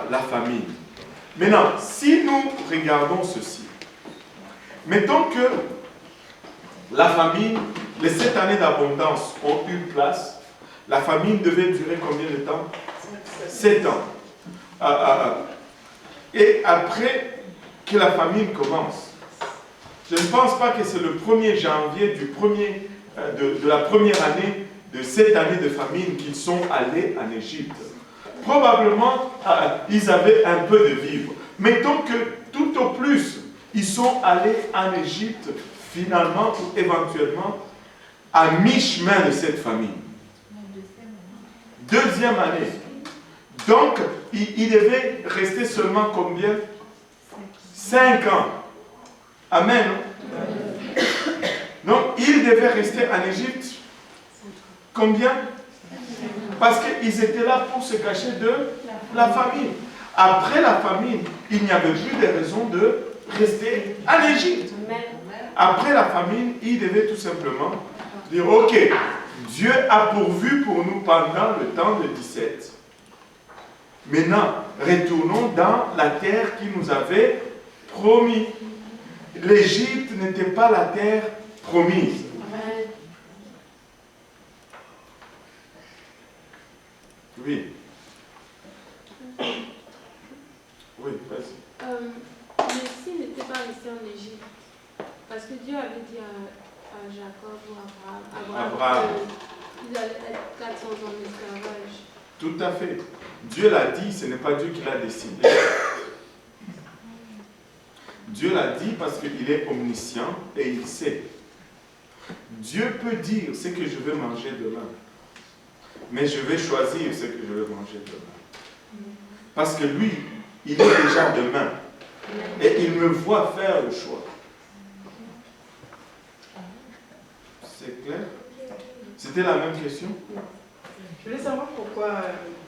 la famine. Maintenant, si nous regardons ceci, mettons que la famine, les 7 années d'abondance ont eu place, la famine devait durer combien de temps? 7 ans. Et après que la famine commence, je ne pense pas que c'est le 1er janvier de la première année de cette année de famine qu'ils sont allés en Égypte. Probablement, ils avaient un peu de vivres. Mettons que tout au plus, ils sont allés en Égypte, finalement ou éventuellement, à mi-chemin de cette famine. Deuxième année. Donc, il devait rester seulement combien? 5 ans. Amen. Donc, il devait rester en Égypte combien? Parce qu'ils étaient là pour se cacher de la famine. Après la famine, il n'y avait plus de raison de rester en Égypte. Après la famine, il devait tout simplement dire, ok, Dieu a pourvu pour nous pendant le temps de 17. Maintenant, retournons dans la terre qu'il nous avait promis. L'Égypte n'était pas la terre promise. Oui. Oui, vas-y. Mais s'il n'était pas resté en Égypte, parce que Dieu avait dit à Jacob ou à Abraham qu'il allait être 400 ans d'esclavage. Tout à fait. Dieu l'a dit, ce n'est pas Dieu qui l'a décidé. Dieu l'a dit parce qu'il est omniscient et il sait. Dieu peut dire ce que je vais manger demain, mais je vais choisir ce que je vais manger demain. Parce que lui, il est déjà demain et il me voit faire le choix. C'est clair? C'était la même question? Je voulais savoir pourquoi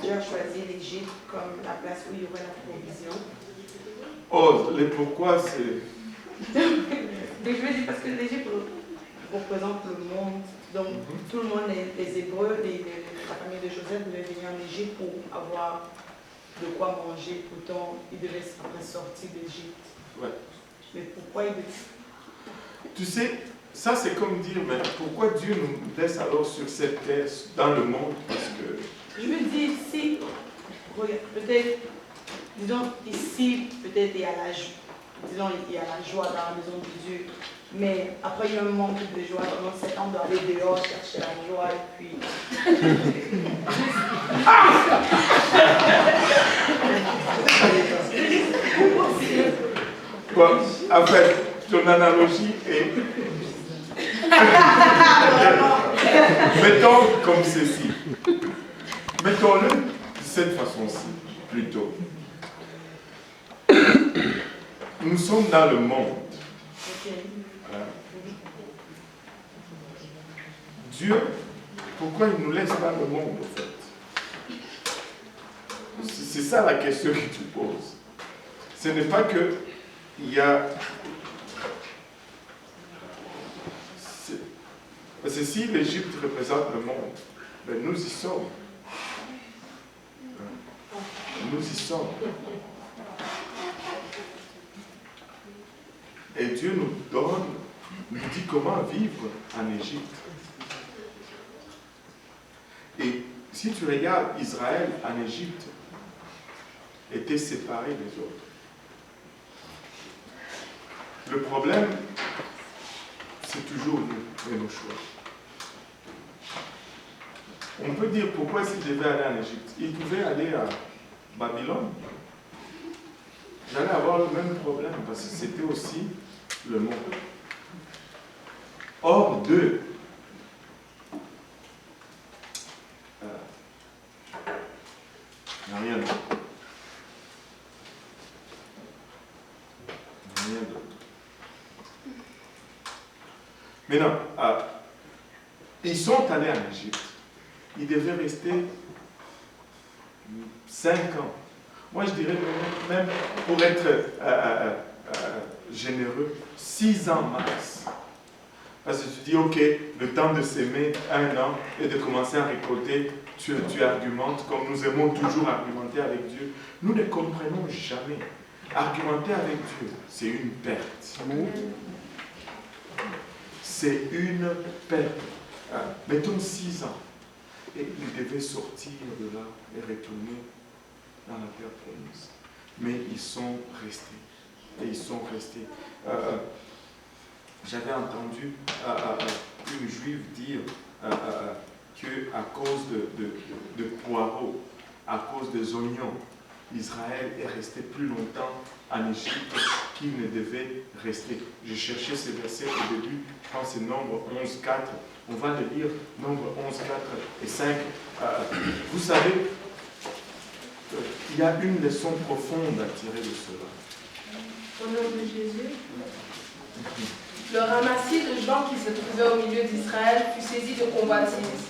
Dieu a choisi l'Égypte comme la place où il y aurait la provision. Oh, le pourquoi c'est... Donc je veux dire parce que l'Égypte représente le monde. Donc tout le monde, les Hébreux, la famille de Joseph devaient venir en Égypte pour avoir de quoi manger. Pourtant, ils devaient après sortir d'Égypte. Ouais. Mais pourquoi ils devaient... Tu sais, ça c'est comme dire, mais pourquoi Dieu nous laisse alors sur cette terre, dans le monde? Parce que... Je veux dire, si, peut-être, disons, ici, peut-être il y a la joie dans la maison de Dieu, mais après il y a un manque de joie, pendant 7 ans, on doit aller dehors chercher la joie, et puis... Bon, en fait, ton analogie est... Mettons comme ceci. Mettons-le de cette façon-ci, plutôt. Nous sommes dans le monde. Voilà. Dieu, pourquoi il nous laisse dans le monde, en fait? C'est ça la question que tu poses. Ce n'est pas que il y a... Parce que si l'Égypte représente le monde, ben nous y sommes. Nous y sommes. Et Dieu nous dit comment vivre en Égypte. Et si tu regardes Israël en Égypte, était séparé des autres. Le problème, c'est toujours nous et nos choix. On peut dire pourquoi s'il devait aller en Égypte. Il pouvait aller à Babylone. J'allais avoir le même problème parce que c'était aussi le monde. Hors d'eux, il n'y a rien d'autre. Rien d'autre. Maintenant, ils sont allés en Égypte. Ils devaient rester 5 ans. Moi, je dirais même, pour être généreux, 6 ans max. Parce que tu dis, ok, le temps de s'aimer 1 an et de commencer à récolter, tu argumentes, comme nous aimons toujours argumenter avec Dieu. Nous ne comprenons jamais. Argumenter avec Dieu, c'est une perte. C'est une perte. Mettons 6 ans. Et ils devaient sortir de là et retourner dans la terre promise. Mais ils sont restés. Et ils sont restés. J'avais entendu une juive dire qu'à cause de poireaux, à cause des oignons, Israël est resté plus longtemps en Égypte qu'il ne devait rester. Je cherchais ce verset au début, je pense que c'est Nombre 11.4. On va le lire, Nombre 11, 4 et 5. Vous savez, il y a une leçon profonde à tirer de cela. Au nom de Jésus, le ramassis de gens qui se trouvaient au milieu d'Israël fut saisi de convoitise.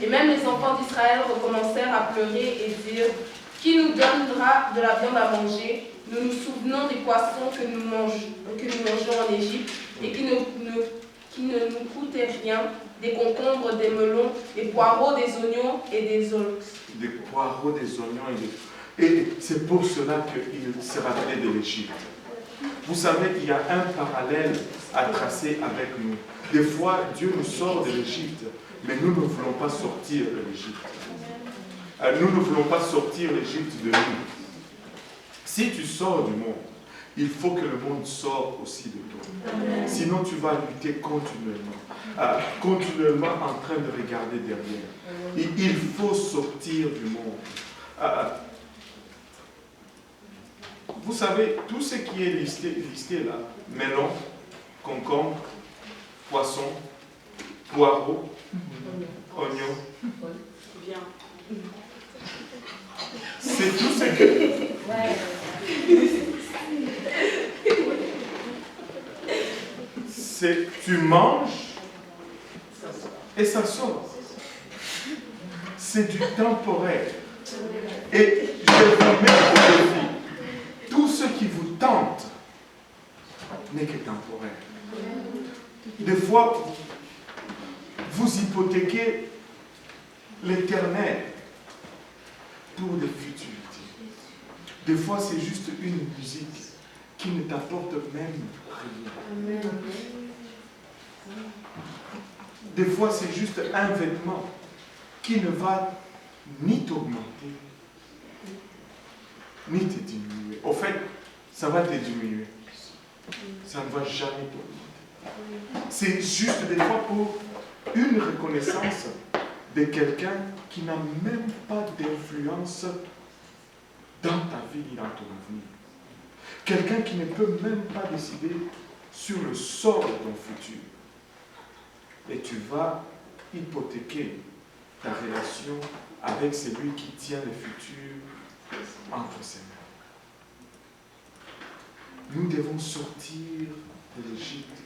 Et même les enfants d'Israël recommencèrent à pleurer et dire « Qui nous donnera de la viande à manger? Nous nous souvenons des poissons que nous mangeons en Égypte et qui ne nous coûtaient rien, des concombres, des melons, des poireaux, des oignons et des ols. » Des poireaux, des oignons et c'est pour cela qu'il se rappelait de l'Égypte. Vous savez, il y a un parallèle à tracer avec nous. Des fois, Dieu nous sort de l'Égypte, mais nous ne voulons pas sortir de l'Égypte. Nous ne voulons pas sortir l'Égypte de nous. Si tu sors du monde, il faut que le monde sorte aussi de toi. Sinon, tu vas lutter continuellement en train de regarder derrière. Il faut sortir du monde. Vous savez, tout ce qui est listé là, melon, concombre, poisson, poireau, oignon, c'est tout ce que... Tu manges et ça sort. C'est du temporaire. Et je vous mets au défi. Tout ce qui vous tente n'est que temporaire. Des fois, vous hypothéquez l'éternel pour des futilités. Des fois, c'est juste une musique qui ne t'apporte même rien. Des fois, c'est juste un vêtement qui ne va ni t'augmenter, ni te diminuer. Au fait, ça va te diminuer. Ça ne va jamais t'augmenter. C'est juste des fois pour une reconnaissance de quelqu'un qui n'a même pas d'influence dans ta vie ni dans ton avenir. Quelqu'un qui ne peut même pas décider sur le sort de ton futur. Et tu vas hypothéquer ta relation avec celui qui tient le futur entre ses mains. Nous devons sortir de l'Égypte,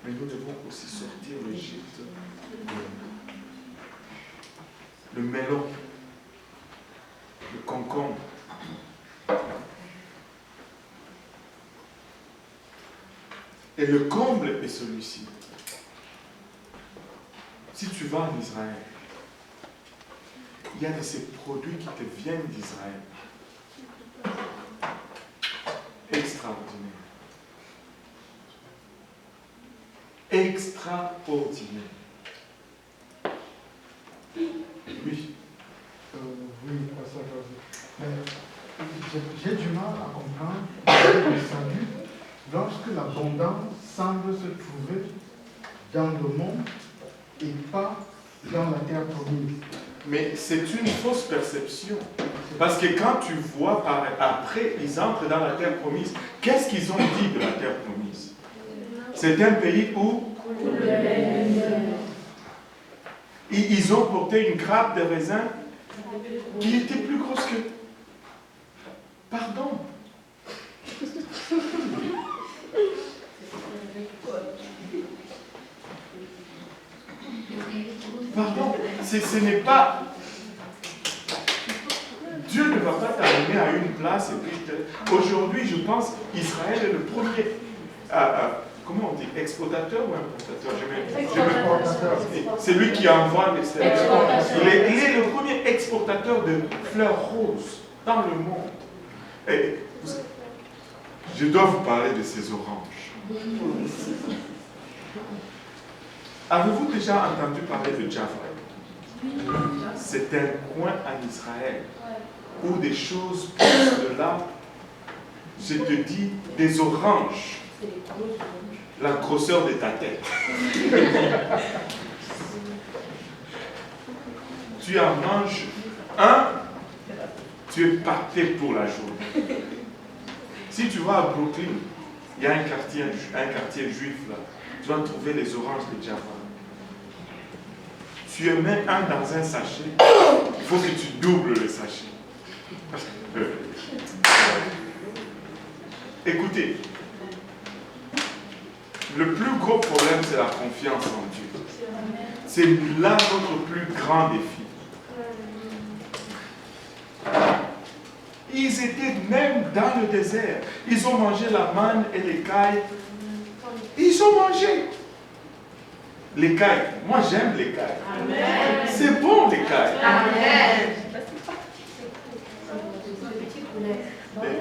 mais nous devons aussi sortir de l'Égypte. Le melon, le concombre. Et le comble est celui-ci. Si tu vas en Israël, il y a de ces produits qui te viennent d'Israël. Extraordinaire. Extraordinaire. Oui. Oui, j'ai du mal à comprendre le salut lorsque l'abondance semble se trouver dans le monde et pas dans la terre promise. Mais c'est une fausse perception. Parce que quand tu vois, après, ils entrent dans la terre promise, qu'est-ce qu'ils ont dit de la terre promise? C'est un pays où ils ont porté une grappe de raisin qui était plus grosse que... Pardon. Pardon, ce n'est pas... Dieu ne va pas t'amener à une place et puis... Aujourd'hui, je pense qu'Israël est le premier... comment on dit, exportateur ou importateur? C'est lui qui envoie les services. Il est le premier exportateur de fleurs roses dans le monde. Et je dois vous parler de ces oranges. Avez-vous déjà entendu parler de Jaffa? C'est un coin en Israël où des choses poussent de là. Je te dis, des oranges. La grosseur de ta tête. Tu en manges un, tu es parti pour la journée. Si tu vas à Brooklyn, il y a un quartier juif là, tu vas trouver les oranges de Jaffa. Tu en mets un dans un sachet, il faut que tu doubles le sachet. Écoutez, le plus gros problème, c'est la confiance en Dieu. C'est là notre plus grand défi. Ils étaient même dans le désert. Ils ont mangé la manne et l'écaille. Ils ont mangé. L'écaille. Moi, j'aime l'écaille. C'est bon, l'écaille.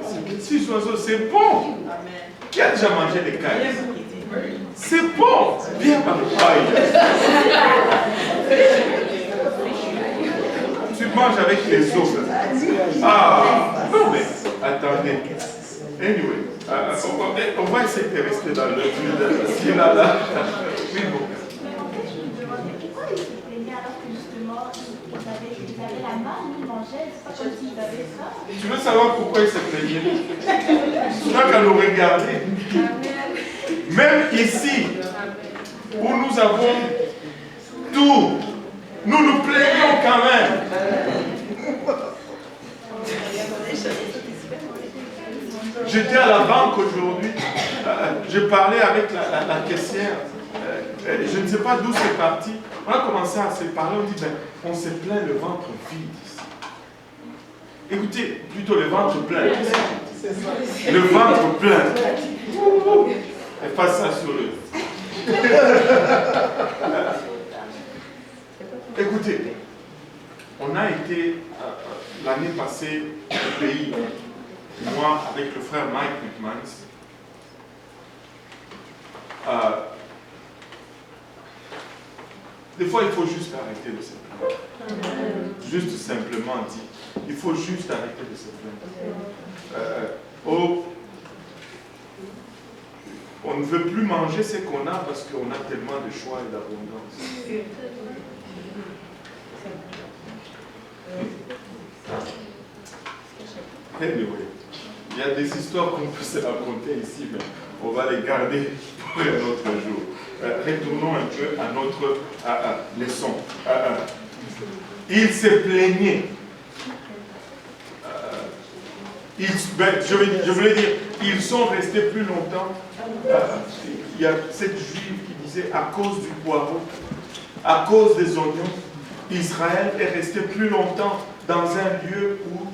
Ces petits oiseaux, c'est bon. Qui a déjà mangé l'écaille? C'est bon. Bien par le paille. Tu manges avec les os. Ah, non mais, attendez. Anyway, on va essayer de rester dans le fil là. Oui, bon. Pourquoi ils se plaignaient alors que justement ils avaient la main, ils mangeaient, c'est pas comme s'ils avaient ça? Tu veux savoir pourquoi ils se plaignaient? Tu n'as qu'à nous regarder. Même ici, où nous avons tout, nous nous plaignons quand même. J'étais à la banque aujourd'hui, je parlais avec la caissière, je ne sais pas d'où c'est parti. On a commencé à se parler, on dit, ben, on se plaint le ventre vide ici. Écoutez, plutôt le ventre plein. Le ventre plein. Et pas ça sur le... Écoutez, on a été l'année passée au pays, moi avec le frère Mike McMahon. Des fois, il faut juste arrêter de se plaindre. Juste simplement dit, il faut juste arrêter de se plaindre. On ne veut plus manger ce qu'on a parce qu'on a tellement de choix et d'abondance. Anyway, il y a des histoires qu'on peut se raconter ici, mais on va les garder pour un autre jour. Retournons un peu à notre leçon. Ils se plaignaient. Je voulais dire, ils sont restés plus longtemps. Il y a cette juive qui disait, à cause du poireau, à cause des oignons, Israël est resté plus longtemps dans un lieu où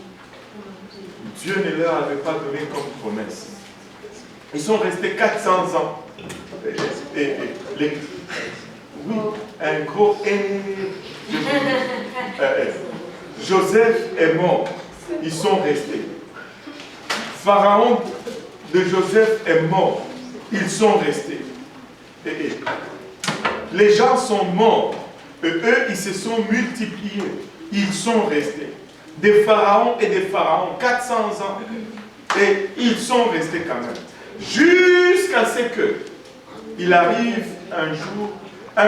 Dieu ne leur avait pas donné comme promesse. Ils sont restés 400 ans. Oui, un gros... Joseph est mort. Ils sont restés. Pharaon de Joseph est mort. Ils sont restés. Les gens sont morts. Eux, ils se sont multipliés. Ils sont restés. Des pharaons et des pharaons. 400 ans. Et ils sont restés quand même. Jusqu'à ce que il arrive un jour